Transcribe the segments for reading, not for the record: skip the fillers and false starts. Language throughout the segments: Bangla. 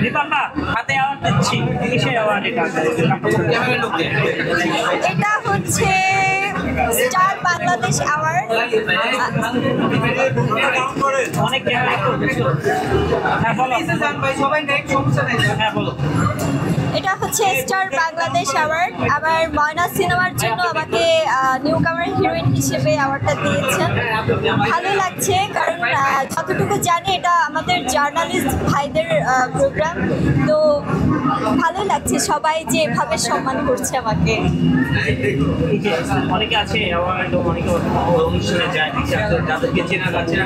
দীপাম্মা হাতে অ্যাওয়ার্ড দিচ্ছি, কিসের অ্যাওয়ার্ড এটা? এটা হচ্ছে স্টার বাংলাদেশ অ্যাওয়ার্ড। অনেক হ্যাঁ বলো, হ্যাঁ বলো। এটা হচ্ছে স্টার বাংলাদেশ অ্যাওয়ার্ড। আবার ময়না সিনেমার জন্য আমাকে নিউ কামার হিরোইন হিসেবে অ্যাওয়ার্ডটা দিয়েছেন। ভালো লাগছে, কারণ যতটুকু জানি এটা আমাদের জার্নালিস্ট ভাইদের প্রোগ্রাম, তো ভালো লাগছে সবাই যে এভাবে সম্মান করছে আমাকে। এই যে অনেকে আছে অ্যাওয়ার্ড, অনেকে অনুষ্ঠানে যায়, যাদেরকে চেনা যাচ্ছে না,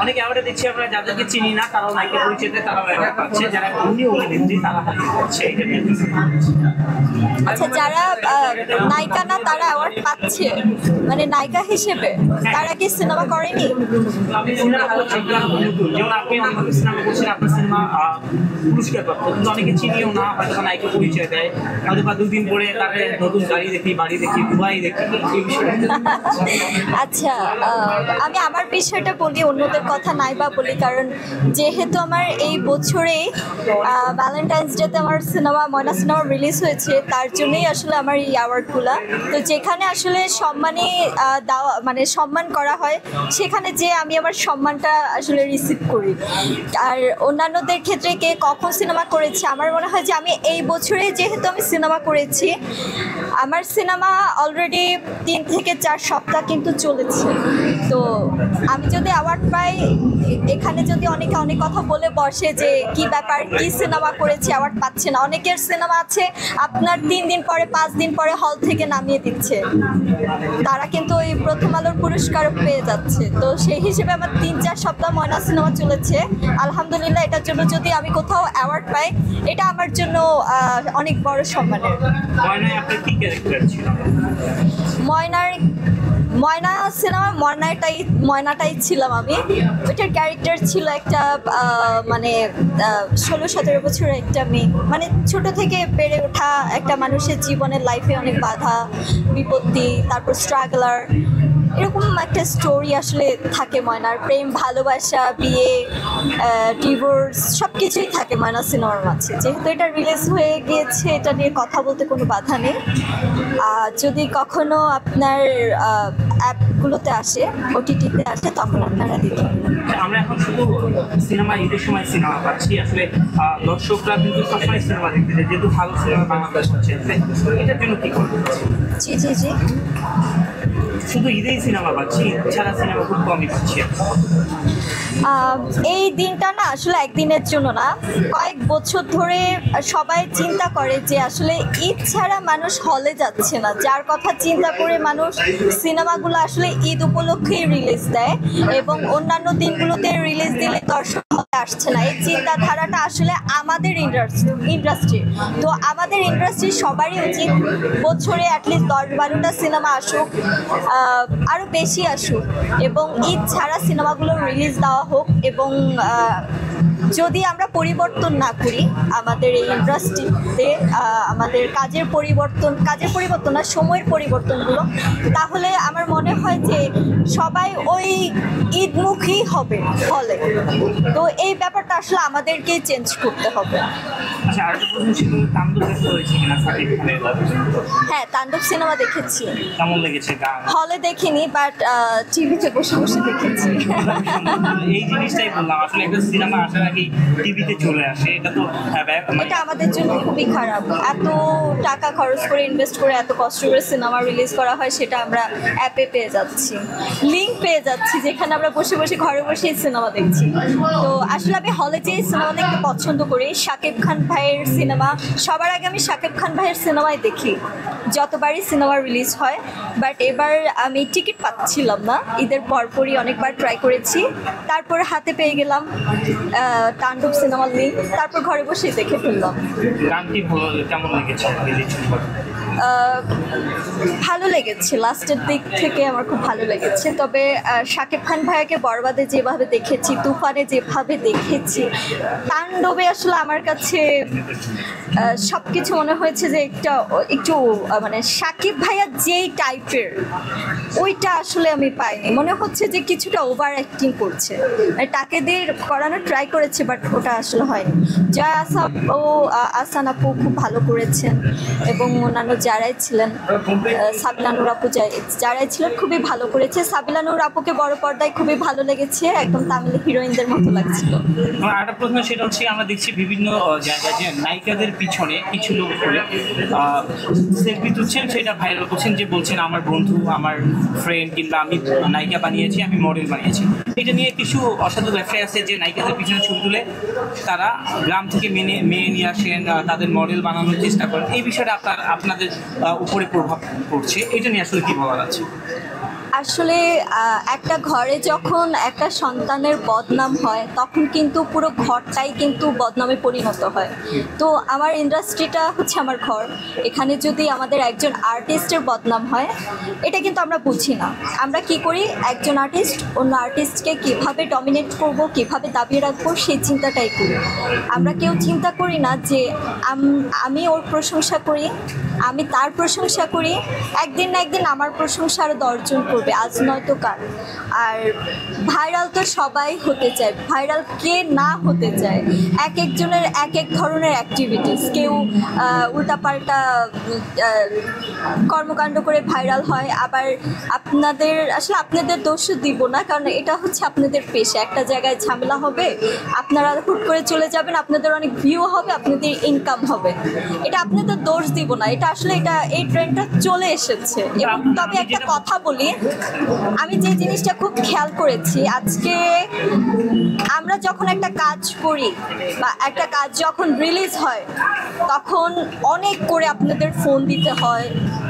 অনেকে অ্যাওয়ার্ডে দিচ্ছে আমরা যাদেরকে চিনি না, তারাও নায়িকা পরিচয়তে তারাও অ্যাওয়ার্ড পাচ্ছে, যারা অন্য অভিনেত্রী তারা পাচ্ছে। আচ্ছা, যারা নায়িকা না তারা অ্যাওয়ার্ড পাচ্ছে, মানে নায়িকা হিসেবে তারা কি সিনেমা করেনি? সিনেমা করছে, যেমন আপনি অনেক সিনেমা করছেন, আপনার সিনেমা পুরস্কার প্রাপ্ত, কিন্তু অনেকে চিনিও না, হয়তো নায়িকা পরিচয় দেয়, হয়তো বা দুদিন পরে তাকে নতুন গাড়ি দেখি, বাড়ি দেখি, দুবাই দেখি, এই বিষয়ে। আচ্ছা, আমি আমার বিষয়টা বলি, অন্যদের কথা নাই বা বলি, কারণ যেহেতু আমার এই বছরেই ভ্যালেন্টাইন্স ডেতে আমার সিনেমা ময়না সিনেমা রিলিজ হয়েছে, তার জন্যই আসলে আমার এই অ্যাওয়ার্ডগুলো। তো যেখানে আসলে সম্মানে দেওয়া মানে সম্মান করা হয়, সেখানে যে আমি আমার সম্মানটা আসলে রিসিভ করি। আর অন্যান্যদের ক্ষেত্রে কে কখন সিনেমা করেছে, আমার মনে হয় যে আমি এই বছরে যেহেতু আমি সিনেমা করেছি, আমার সিনেমা অলরেডি 3 থেকে 4 সপ্তাহ কিন্তু চলেছে। তো আমি যদি অ্যাওয়ার্ড পাই, এখানে যদি অনেকে অনেক কথা বলে বসে যে কি ব্যাপার, কি সিনেমা করেছে অ্যাওয়ার্ড পাচ্ছে না, অনেকের সিনেমা আছে আপনার 3 দিন পরে 5 দিন পরে হল থেকে নামিয়ে দিচ্ছে, তারা কিন্তু ওই প্রথম আলোর পুরস্কার পেয়ে যাচ্ছে। তো সেই হিসেবে আমার 3-4 সপ্তাহ ময়না সিনেমা চলেছে, আলহামদুলিল্লাহ। এটার জন্য যদি আমি কোথাও অ্যাওয়ার্ড পাই, এটা আমার জন্য অনেক বড় সম্মানের। ময়নায় আপনার কি ক্যারেক্টার ছিল? ময়না সিনেমা ময়নাটাই ছিলাম আমি। ওইটার ক্যারেক্টার ছিল একটা মানে 16-17 বছরের একটা মেয়ে, মানে ছোট থেকে বেড়ে ওঠা একটা মানুষের জীবনের লাইফে অনেক বাধা বিপত্তি, তারপর স্ট্রাগলার, এরকম একটা স্টোরি আসলে থাকে ময়নার। প্রেম, ভালোবাসা, বিয়ে, ডিভোর্স সব কিছুই থাকে ময়না সিনেমার মাঝে। যেহেতু এটা রিলিজ হয়ে গিয়েছে, এটা নিয়ে কথা বলতে কোনো বাধা নেই। যদি কখনো আপনার অ্যাপগুলোতে আসে, ওটিটিতে আসে, তখন আপনারা দেখবেন। আমরা এখন শুধু সিনেমা ঈদের সময় সিনেমা পাচ্ছি, আসলে দর্শকরা কিন্তু সবসময় সিনেমা দেখতে চায়, যেহেতু ভালো সিনেমা বাংলাদেশ হচ্ছে, এটার জন্য কি করবে? জি জি জি, শুধু ঈদেই সিনেমা পাচ্ছি, ছাড়া সিনেমা খুব কমই পাচ্ছি। এই দিনটা না আসলে একদিনের জন্য না, কয়েক বছর ধরে সবাই চিন্তা করে যে আসলে ঈদ ছাড়া মানুষ হলে যাচ্ছে না, যার কথা চিন্তা করে মানুষ সিনেমাগুলো আসলে ঈদ উপলক্ষেই রিলিজ দেয় এবং অন্যান্য দিনগুলোতে রিলিজ দিলে দর্শক হলে আসছে না। এই চিন্তাধারাটা আসলে আমাদের ইন্ডাস্ট্রি। তো আমাদের ইন্ডাস্ট্রি সবারই উচিত বছরে অ্যাটলিস্ট 10-12টা সিনেমা আসুক, আরও বেশি আসুক, এবং ঈদ ছাড়া সিনেমাগুলো রিলিজ দেওয়া হোক। এবং যদি আমরা পরিবর্তন না করি আমাদের এই ইন্ডাস্ট্রিতে, আমাদের কাজের পরিবর্তন না, সময়ের পরিবর্তনগুলো, তাহলে আমার মনে হয় যে সবাই ওই ঈদমুখী হবে হলে। তো এই ব্যাপারটা আসলে আমাদেরকেই চেঞ্জ করতে হবে। হ্যাঁ, তাণ্ডব সিনেমা দেখেছি। কেমন লেগেছে? হলে দেখিনি, বাট টিভিতে বসে বসে দেখেছি। এই জিনিসটাই বললাম, আসলে একটা সিনেমা আসার আগে টিভিতে চলে আসে, এটা তো এটা আমাদের জন্য খুবই খারাপ। এত টাকা খরচ করে, ইনভেস্ট করে, এত কষ্ট করে সিনেমা রিলিজ করা হয়, সেটা আমরা অ্যাপে পেয়ে যাচ্ছি, লিঙ্ক পেয়ে যাচ্ছি, যেখানে আমরা বসে বসে ঘরে বসেই সিনেমা দেখছি। তো আসলে আমি হলে যেয়ে সিনেমা দেখতে পছন্দ করি। শাকিব খান ভাইয়ের সিনেমা, সবার আগে আমি শাকিব খান ভাইয়ের সিনেমাই দেখি যতবারই সিনেমা রিলিজ হয়। বাট এবার আমি টিকিট পাচ্ছিলাম না, ঈদের পরপরই অনেকবার ট্রাই করেছি, তারপর হাতে পেয়ে গেলাম তাণ্ডব সিনেমার লিঙ্ক, তারপর ঘরে বসেই দেখে ফেললাম। গানটি ভালো, কেমন লেগেছে? ভালো লেগেছে, লাস্টের দিক থেকে আমার খুব ভালো লেগেছে। তবে শাকিব খান ভাইয়াকে বরবাদে যেভাবে দেখেছি, তুফানে যেভাবে দেখেছি, তাণ্ডবে আসলে আমার কাছে সব কিছু মনে হয়েছে যে একটু মানে শাকিব ভাইয়া যেই টাইপের ওইটা আসলে আমি পাইনি। মনে হচ্ছে যে কিছুটা ওভার অ্যাক্টিং করছে, মানে তাকে দিয়ে করানোর ট্রাই করেছে, বাট ওটা আসলে হয়নি। জয়া আহসান আপু খুব ভালো করেছেন এবং অন্যান্য যারাই ছিলেন, সাবিলা নূর আপু যারাই ছিলেন খুবই ভালো করেছে। সাবিলা নূর আপুকে বড় পর্দায় খুবই ভালো লেগেছে, একদম তামিল হিরোইনদের মতো লাগছিল। আমার আরেকটা প্রশ্ন, সেটা হচ্ছে আমরা দেখছি বিভিন্ন জায়গায় যে নায়িকাদের পিছনে কিছু লোক করে সেলফি তুলছেন, সেটা ভাইরাল করছেন, যে বলছেন আমার বন্ধু, আমার ফ্রেন্ড, কিংবা আমি নায়িকা বানিয়েছি, আমি মডেল বানিয়েছি। এটা নিয়ে কিছু অসাধু ব্যবসায়ী আছে যে নায়িকাদের পিছনে ছবি তুলে তারা গ্রাম থেকে মেয়ে নিয়ে আসেন, তাদের মডেল বানানোর চেষ্টা করেন। এই বিষয়টা আপনাদের উপরে প্রভাব পড়ছে, এটা নিয়ে আসলে কি বলার আছে? আসলে একটা ঘরে যখন একটা সন্তানের বদনাম হয় তখন কিন্তু পুরো ঘরটাই কিন্তু বদনামে পরিণত হয়। তো আমার ইন্ডাস্ট্রিটা হচ্ছে আমার ঘর, এখানে যদি আমাদের একজন আর্টিস্টের বদনাম হয় এটা কিন্তু আমরা বুঝি না। আমরা কি করি, একজন আর্টিস্ট অন্য আর্টিস্টকে কীভাবে ডমিনেট করব, কীভাবে দাবিয়ে রাখবো, সেই চিন্তাটাই করি। আমরা কেউ চিন্তা করি না যে আমি ওর প্রশংসা করি, আমি তার প্রশংসা করি, একদিন না একদিন আমার প্রশংসা আরও 10 জন করবে, আজ নয়তো কাল। আর ভাইরাল তো সবাই হতে চায়, ভাইরাল কে না হতে চায়? এক একজনের এক এক ধরনের অ্যাক্টিভিটিস, কেউ উল্টাপাল্টা কর্মকাণ্ড করে ভাইরাল হয়। আবার আপনাদের দোষও দিব না, কারণ এটা হচ্ছে আপনাদের পেশা। একটা জায়গায় ঝামেলা হবে, আপনারা হুট করে চলে যাবেন, আপনাদের অনেক ভিউ হবে, আপনাদের ইনকাম হবে, এটা আপনাদের দোষ দিব না। এটা আসলে এই ট্রেন্ডটা চলে এসেছে। এবং তবে একটা কথা বলি, আমি যে জিনিসটা খুব খেয়াল করেছি, আজকে আমরা যখন একটা কাজ করি বা একটা কাজ যখন রিলিজ হয় তখন অনেক করে আপনাদের ফোন দিতে হয়,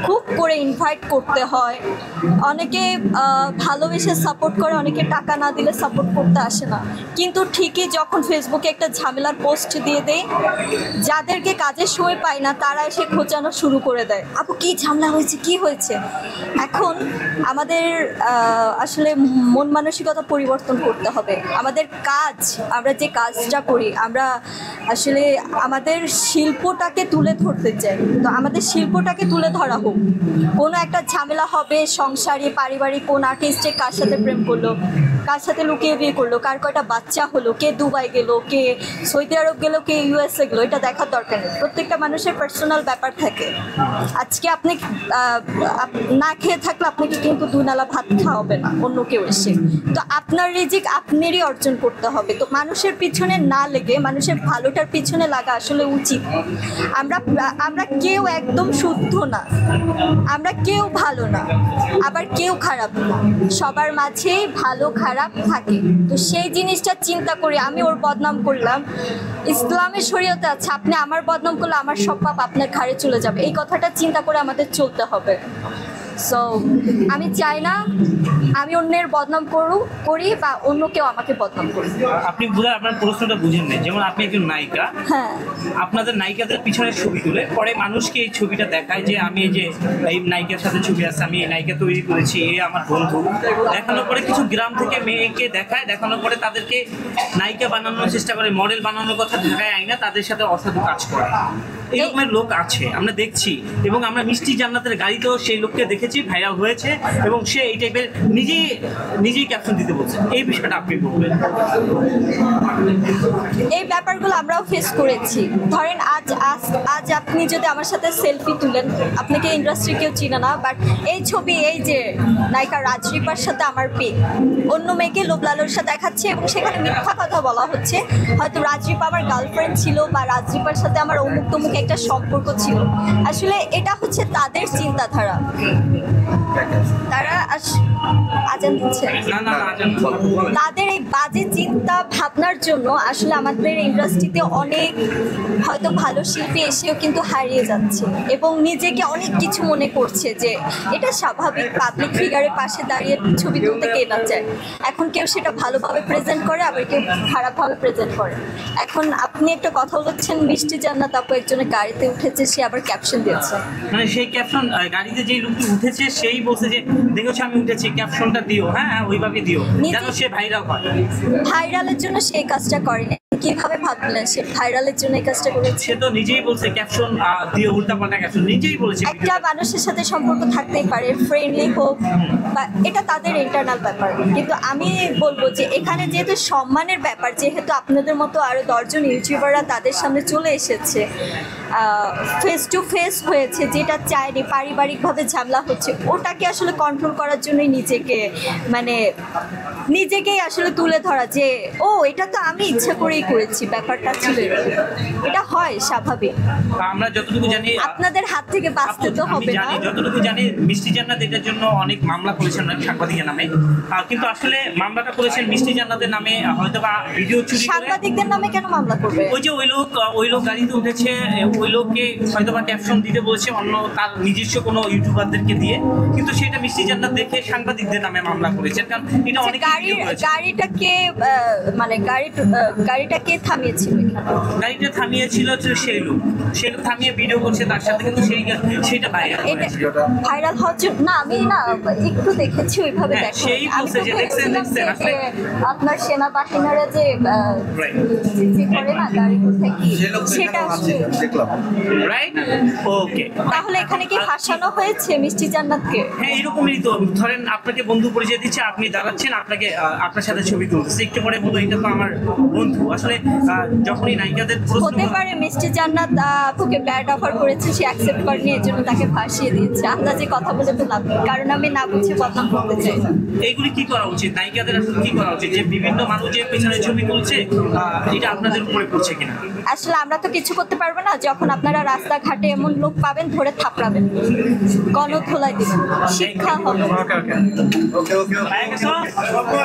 খুব করে ইনভাইট করতে হয়, অনেকে ভালোবেসে সাপোর্ট করে, অনেকে টাকা না দিলে সাপোর্ট করতে আসে না। কিন্তু ঠিকই যখন ফেসবুকে একটা ঝামেলার পোস্ট দিয়ে দেয়, যাদেরকে কাজের সময় পায় না তারা এসে খোঁচানো শুরু করে দেয়, আপু কি ঝামেলা হয়েছে, কি হয়েছে। এখন আমাদের আসলে মন মানসিকতা পরিবর্তন করতে হবে। আমাদের কাজ, আমরা যে কাজটা করি, আমরা আসলে আমাদের শিল্পটাকে তুলে ধরতে চাই। তো আমাদের শিল্পটাকে তুলে ধরা হোক। কোনো একটা ঝামেলা হবে সংসারে, পারিবারিক, কোন আর্টিস্টে কার সাথে প্রেম করলো, কার সাথে লুকিয়ে বিয়ে করলো, কার কয়টা বাচ্চা হলো, কে দুবাই গেল, কে সৌদি আরব গেল, কে ইউএসএ গেলো, এটা দেখার দরকার নেই। প্রত্যেকটা মানুষের পার্সোনাল ব্যাপার থাকে। আজকে আপনি না খেয়ে থাকলে আপনাকে কিন্তু দুনালা ভাত খাওয়াবে না অন্য কেউ এসে। তো আপনার রিজিক আপনারই অর্জন করতে হবে। তো মানুষের পিছনে না লেগে মানুষের ভালোটার পিছনে লাগা আসলে উচিত। আমরা কেউ একদম শুদ্ধ না, আমরা কেউ ভালো না, আবার কেউ খারাপ না, সবার মাঝেই ভালো খারাপ থাকে। তো সেই জিনিসটা চিন্তা করে আমি ওর বদনাম করলাম, ইসলামের শরীয়তে আছে আপনি আমার বদনাম করলে আমার সব পাপ আপনার ঘাড়ে চলে যাবে, এই কথাটা চিন্তা করে আমাদের চলতে হবে। সো আমি চাই না আমি অন্যের বদনাম করি বা অন্য কেউ আমাকে বদনাম করুক। আপনি বোধহয় আপনার প্রশ্নটা বুঝেন না। যেমন আপনি একজন নায়িকা, হ্যাঁ, আপনাদের নায়িকাদের পিছনে ছবি তুলে পরে মানুষকে এই ছবিটা দেখায় যে আমি এই নায়িকার সাথে ছবি আছে, আমি এই নায়িকা তৈরি করেছি, এ আমার বন্ধু। দেখানোর পরে কিছু গ্রাম থেকে মেয়েকে দেখায়, দেখানোর পরে তাদেরকে নায়িকা বানানোর চেষ্টা করে, মডেল বানানোর কথা ঢাকায় আয় না, তাদের সাথে অসাধু কাজ করে। এরকমের লোক আছে, আমরা দেখছি। এবং আমরা মিষ্টি জান্নাতের গাড়িতেও সেই লোককে দেখেছি, ভাইরাল হয়েছে, এবং সে এই টাইপের নিজেই ক্যাপশন দিতে বলছে। এই বিষয়টা আপনি বলবেন? এই ব্যাপারগুলো আমরাও ফেস করেছি। ধরেন আজ আপনি যদি আমার সাথে সেলফি তুলেন, আপনাকে ইন্ডাস্ট্রি কেউ চিনে না, বাট এই ছবি, এই যে নায়িকা রাজরিপার সাথে আমার পিক অন্য মেয়েকে লোভ লালসা দেখাচ্ছে এবং সেখানে মিথ্যা কথা বলা হচ্ছে, হয়তো রাজরিপা আমার গার্লফ্রেন্ড ছিল বা রাজরিপার সাথে আমার অমুক তমুক একটা সম্পর্ক ছিল। আসলে এটা হচ্ছে তাদের চিন্তাধারা। আমি। তারা আজান দিচ্ছে। না না না জানো। তাদের এই বাজে চিন্তা ভাবনার জন্য আসলে আমাদের ইন্ডাস্ট্রিতে অনেক হয়তো ভালো শিল্পী এসেও কিন্তু হারিয়ে যাচ্ছে এবং নিজেকে অনেক কিছু মনে করছে যে এটা স্বাভাবিক, পাবলিক ফিগারের পাশে দাঁড়িয়ে ছবি তুলতে কে না চায়। এখন কেউ সেটা ভালোভাবে প্রেজেন্ট করে, আবার কেউ খারাপভাবে প্রেজেন্ট করে। এখন আপনি একটা কথা বলছেন বৃষ্টি জান্নাত আপু একজনের গাড়িতে উঠেছে, সে আবার ক্যাপশন দিয়েছে। মানে সেই ক্যাপশন গাড়িতে যে লোকটি উঠেছে সেই বলছে যে দেখেছো আমি উঠেছি, ক্যাপশনটা দিও, হ্যাঁ হ্যাঁ ওইভাবে দিও, যেন সে ভাইরাল হয়। ভাইরালের জন্য সে কাজটা করেনি। কিভাবে ভাবলেন সে ভাইরালের জন্য এই কাজটা করেছে? সে তো নিজেই বলছে ক্যাপশন দিও, উল্টাপাল্টা ক্যাপশন নিজেই বলেছে। একটা মানুষের সাথে সম্পর্ক থাকতেই পারে, ফ্রেন্ডলি হোক বা এটা তাদের ইন্টারনাল ব্যাপার, কিন্তু আমি বলবো যে এখানে যেহেতু সম্মানের ব্যাপার, যেহেতু আপনাদের মতো আরো 10 জন ইউটিউবাররা তাদের সামনে চলে এসেছে, ফেস টু ফেস হয়েছে, যেটা চায়নি, পারিবারিকভাবে ঝামেলা হচ্ছে, ওটাকে আসলে কন্ট্রোল করার জন্যই নিজেকেই আসলে তুলে ধরা যে ও এটা তো আমি ইচ্ছা করেই করেছি, ব্যাপারটা ছিল এরকম। এটা হয় স্বাভাবিক। আমরা যতটুকু জানি আপনাদের হাত থেকে বাঁচতে তো আমি হবে না। জানি, যতটুকু জানি মিষ্টি জান্নাত এটার জন্য অনেক মামলা করেছেন অনেক সাংবাদিকের নামে, কিন্তু আসলে মামলাটা করেছেন মিষ্টি জান্নাতের নামে, হয়তো বা ভিডিও চুরি করে। সাংবাদিকদের নামে কেন মামলা করবে? ওই যে ওই লোক গাড়িতে উঠেছে, ওই লোককে হয়তো বা ক্যাপশন দিতে বলেছে অন্য তার নিজস্ব কোনো ইউটিউবারদেরকে দিয়ে, কিন্তু সেটা মিষ্টি জান্নাত দেখে সাংবাদিকদের নামে মামলা করেছেন, কারণ এটা অনেক গাড়িটা কে থামিয়েছিল এখানে? গাড়িটা থামিয়েছিল সেই লোক থামিয়ে ভিডিও করছে তার সাথে, কিন্তু সেইটা ভাইরাল ভাইরাল হওয়ার জন্য না, আমি না একটু দেখেছি ওইভাবে। হ্যাঁ, দেখো সেই আমি বলছে তো যে দেখছেন যে আপনার সেনাবাহিনীরা যে করে না গাড়ি থেকে, সেটা আসলে রাইট। ওকে, তাহলে এখানে কি ফাঁসানো হয়েছে মিষ্টি জান্নাতকে? হ্যাঁ এরকমই তো। ধরেন আপনাকে বন্ধু পরিচয় দিচ্ছে, আপনি দাঁড়াচ্ছেন, আপনার সাথে ছবি তুলতেছে, একটু পরে বলো এটা তো আমার বন্ধু। আসলে যখনই নায়িকাদের হতে পারে মিষ্টি জান্নাত আপুকে ব্যাড অফার করেছে, সে অ্যাকসেপ্ট করেনি, এর জন্য তাকে ফাঁসিয়ে দিয়েছে। আন্দাজে কথা বলে তো লাভ নেই, কারণ আমি না বুঝে বদনাম করতে চাই না। এইগুলি কি করা উচিত? নায়িকাদের আসলে কি করা উচিত যে বিভিন্ন মানুষ যে পেছনে ছবি তুলছে, এটা আপনাদের উপরে পড়ছে কিনা? আসলে আমরা তো কিছু করতে পারবো না। যখন আপনারা রাস্তাঘাটে এমন লোক পাবেন, ধরে থাপড়াবেন, গণধোলাই দিবেন, শিক্ষা হবে। ওকে ওকে ওকে ওকে